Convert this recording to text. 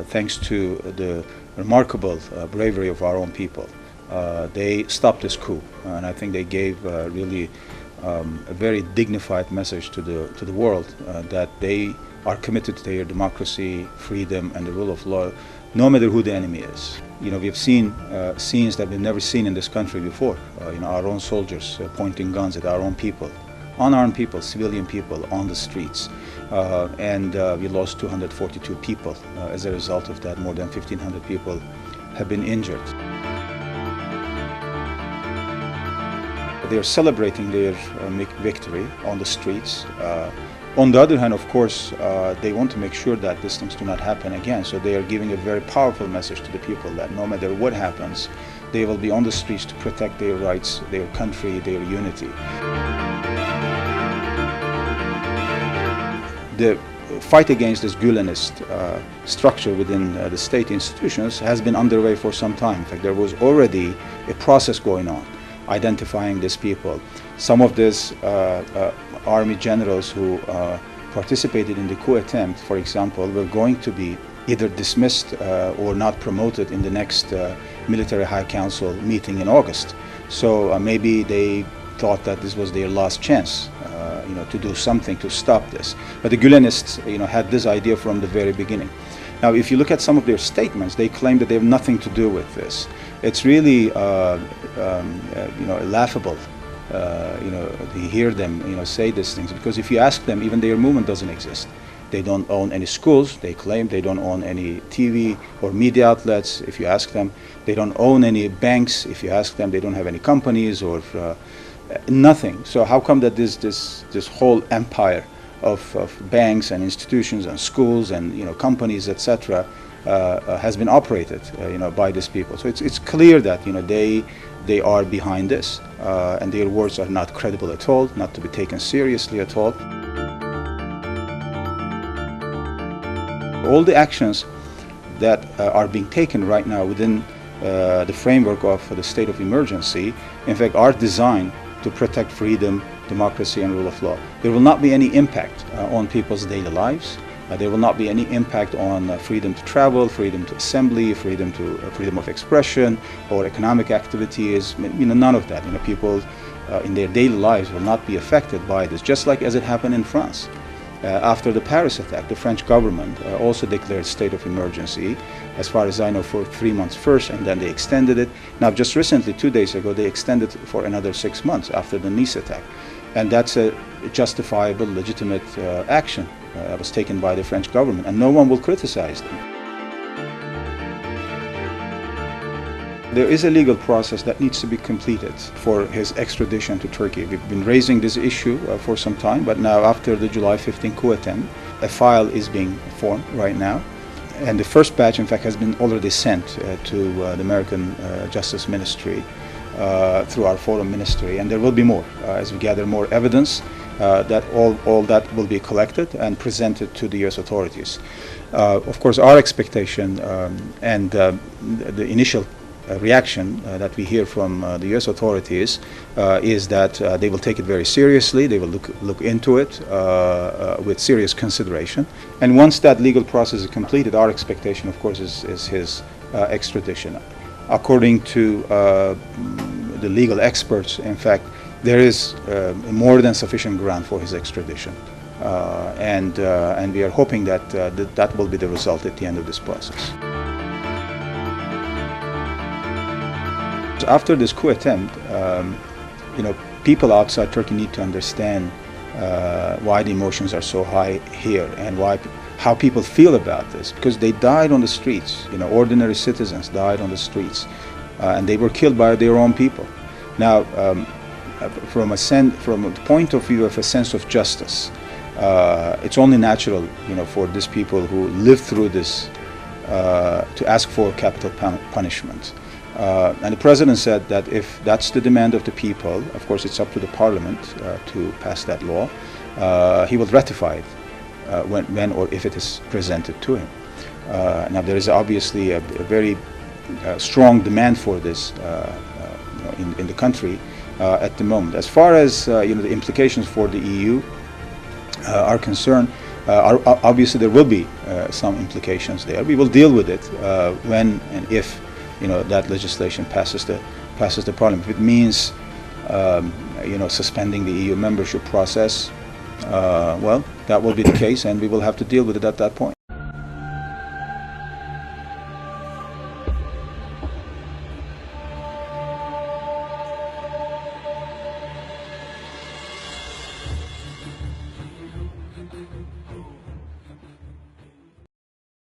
Thanks to the remarkable bravery of our own people, they stopped this coup, and I think they gave really a very dignified message to the world that they are committed to their democracy, freedom, and the rule of law, no matter who the enemy is. You know, we've seen scenes that we've never seen in this country before. You know, our own soldiers pointing guns at our own people, unarmed people, civilian people on the streets. And we lost 242 people as a result of that. More than 1,500 people have been injured. They are celebrating their victory on the streets. On the other hand, of course, they want to make sure that these things do not happen again. So they are giving a very powerful message to the people that no matter what happens, they will be on the streets to protect their rights, their country, their unity. The fight against this Gülenist structure within the state institutions has been underway for some time. In fact, there was already a process going on, identifying these people. Some of these army generals who participated in the coup attempt, for example, were going to be either dismissed or not promoted in the next military high council meeting in August. So maybe they thought that this was their last chance, you know, to do something to stop this. But the Gülenists, you know, had this idea from the very beginning. Now, if you look at some of their statements, they claim that they have nothing to do with this. It's really, you know, laughable, you know, to hear them, you know, say these things. Because if you ask them, even their movement doesn't exist. They don't own any schools. They claim they don't own any TV or media outlets. If you ask them, they don't own any banks. If you ask them, they don't have any companies or nothing. So how come that this whole empire of banks and institutions and schools and, you know, companies, etc., has been operated, you know, by these people? So it's clear that, you know, they are behind this, and their words are not credible at all, not to be taken seriously at all. All the actions that are being taken right now within the framework of the state of emergency, in fact, are designed to protect freedom, democracy, and rule of law. There will not be any impact on people's daily lives. There will not be any impact on freedom to travel, freedom to assembly, freedom of expression, or economic activities. You know, none of that. You know, people in their daily lives will not be affected by this. Just like as it happened in France. After the Paris attack, the French government also declared state of emergency, as far as I know, for 3 months first, and then they extended it. Now, just recently, 2 days ago, they extended it for another 6 months after the Nice attack. And that's a justifiable, legitimate action that was taken by the French government, and no one will criticize them. There is a legal process that needs to be completed for his extradition to Turkey. We've been raising this issue for some time, but now after the July 15 coup attempt, a file is being formed right now. And the first batch, in fact, has been already sent to the American Justice Ministry through our foreign ministry, and there will be more as we gather more evidence that all that will be collected and presented to the U.S. authorities. Of course, our expectation and the initial reaction that we hear from the U.S. authorities is that they will take it very seriously. They will look into it with serious consideration. And once that legal process is completed, our expectation, of course, is his extradition. According to the legal experts, in fact, there is more than sufficient ground for his extradition. And we are hoping that that will be the result at the end of this process. After this coup attempt, you know, people outside Turkey need to understand why the emotions are so high here and how people feel about this, because they died on the streets. You know, ordinary citizens died on the streets, and they were killed by their own people. Now, from the point of view of a sense of justice, it's only natural, you know, for these people who lived through this to ask for capital punishment. And the president said that if that's the demand of the people, of course it's up to the parliament to pass that law, he will ratify it when or if it is presented to him. Now there is obviously a very strong demand for this in the country at the moment. As far as you know, the implications for the EU are concerned, Obviously, there will be some implications there. We will deal with it when and if, that legislation passes the parliament. If it means, suspending the EU membership process, well, that will be the case, and we will have to deal with it at that point.